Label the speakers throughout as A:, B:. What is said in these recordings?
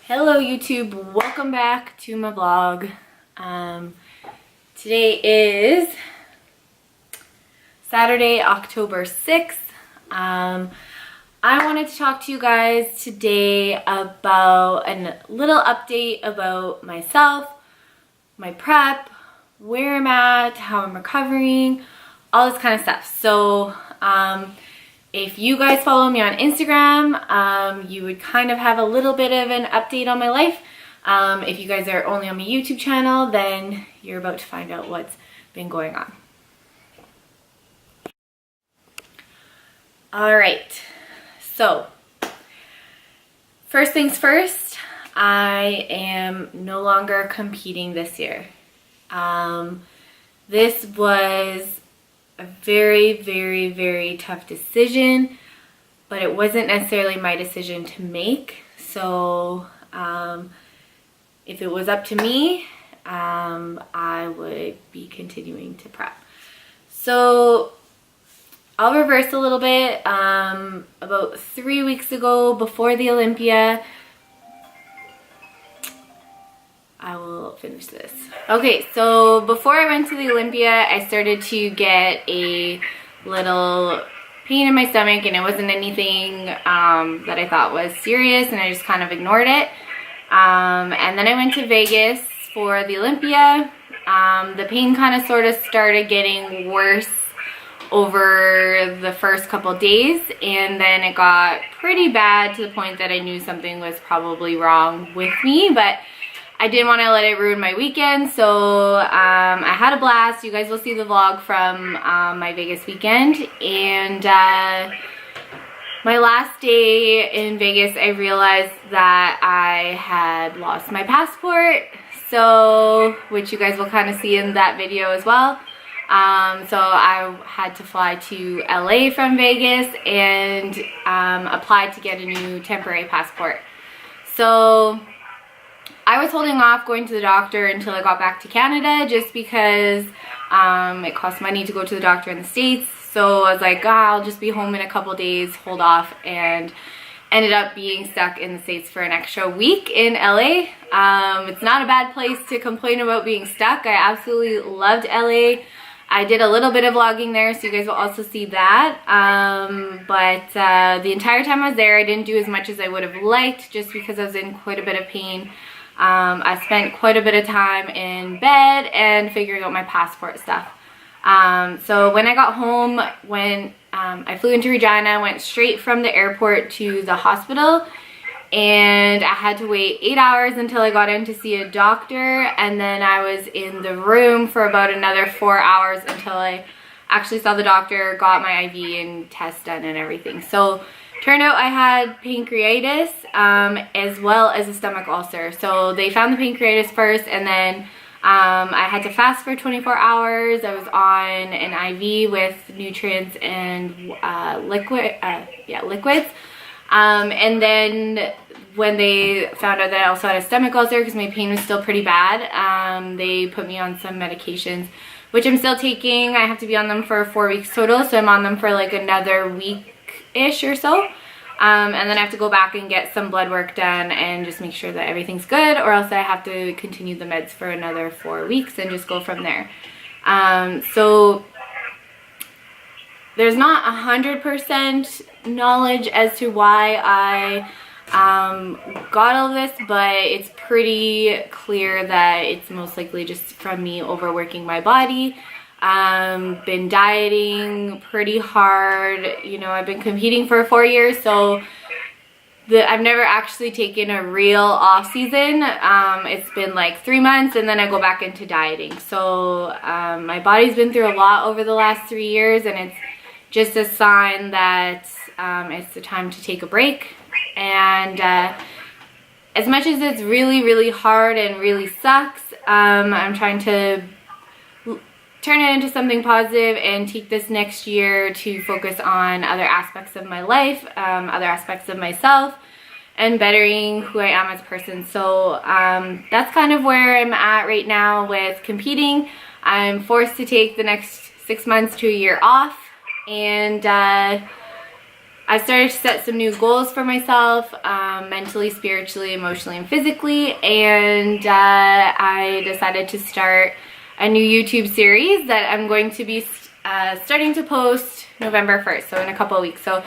A: Hello YouTube, welcome back to my vlog. Today is Saturday, October 6th. I wanted to talk to you guys today about a little update about myself, my prep, where I'm at, how I'm recovering, all this kind of stuff. So if you guys follow me on Instagram, you would kind of have a little bit of an update on my life. If you guys are only on my YouTube channel, then you're about to find out what's been going on. Alright, so first things first, I am no longer competing this year. This was a very tough decision, but it wasn't necessarily my decision to make. So if it was up to me, I would be continuing to prep. So I'll reverse a little bit. About 3 weeks ago, before the Olympia, I will finish this. Okay, so before I went to the Olympia, I started to get a little pain in my stomach, and it wasn't anything that I thought was serious, and I just kind of ignored it. And then I went to Vegas for the Olympia. The pain kind of sort of started getting worse over the first couple days, and then it got pretty bad to the point that I knew something was probably wrong with me, but I didn't want to let it ruin my weekend. So I had a blast. You guys will see the vlog from my Vegas weekend. And my last day in Vegas, I realized that I had lost my passport, so which you guys will kind of see in that video as well. So I had to fly to LA from Vegas and applied to get a new temporary passport. So I was holding off going to the doctor until I got back to Canada, just because it costs money to go to the doctor in the States. So I was like, I'll just be home in a couple days, hold off, and ended up being stuck in the States for an extra week in LA. It's not a bad place to complain about being stuck. I absolutely loved LA. I did a little bit of vlogging there, so you guys will also see that. But the entire time I was there, I didn't do as much as I would have liked, just because I was in quite a bit of pain. I spent quite a bit of time in bed and figuring out my passport stuff. So when I got home, when I flew into Regina, went straight from the airport to the hospital, and I had to wait 8 hours until I got in to see a doctor, and then I was in the room for about another 4 hours until I actually saw the doctor, got my IV and test done and everything. So turned out I had pancreatitis as well as a stomach ulcer. So they found the pancreatitis first, and then I had to fast for 24 hours. I was on an IV with nutrients and liquids. And then when they found out that I also had a stomach ulcer, because my pain was still pretty bad, they put me on some medications, which I'm still taking. I have to be on them for 4 weeks total, so I'm on them for like another week-ish or so. And then I have to go back and get some blood work done and just make sure that everything's good, or else I have to continue the meds for another 4 weeks and just go from there. So there's not 100% knowledge as to why I got all this, but it's pretty clear that it's most likely just from me overworking my body. Been dieting pretty hard. You know, I've been competing for 4 years, so I've never actually taken a real off season. It's been like 3 months, and then I go back into dieting. So my body's been through a lot over the last 3 years, and it's just a sign that it's the time to take a break. And as much as it's really hard and really sucks, I'm trying to turn it into something positive and take this next year to focus on other aspects of my life, other aspects of myself, and bettering who I am as a person. So that's kind of where I'm at right now with competing. I'm forced to take the next 6 months to a year off, and I started to set some new goals for myself, mentally, spiritually, emotionally, and physically, and I decided to start a new YouTube series that I'm going to be starting to post November 1st, so in a couple of weeks. So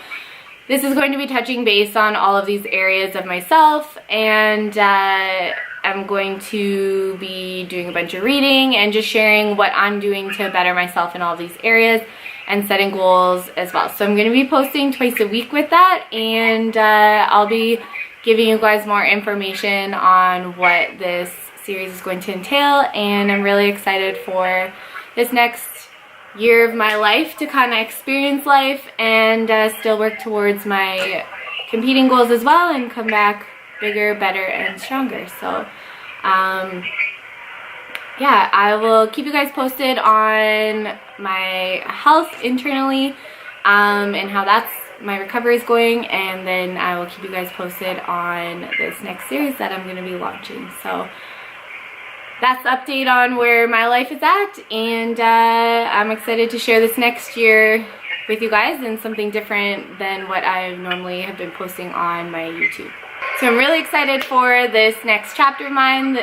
A: this is going to be touching base on all of these areas of myself, and I'm going to be doing a bunch of reading and just sharing what I'm doing to better myself in all these areas and setting goals as well. So I'm going to be posting twice a week with that, and I'll be giving you guys more information on what this series is going to entail, and I'm really excited for this next year of my life to kind of experience life and still work towards my competing goals as well and come back bigger, better, and stronger. So yeah, I will keep you guys posted on my health internally and how my recovery is going, and then I will keep you guys posted on this next series that I'm going to be launching. So that's the update on where my life is at, and I'm excited to share this next year with you guys and something different than what I normally have been posting on my YouTube. So I'm really excited for this next chapter of mine,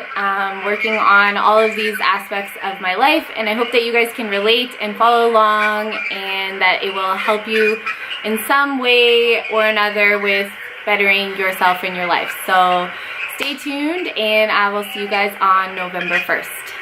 A: working on all of these aspects of my life, and I hope that you guys can relate and follow along, and that it will help you in some way or another with bettering yourself in your life. So stay tuned, and I will see you guys on November 1st.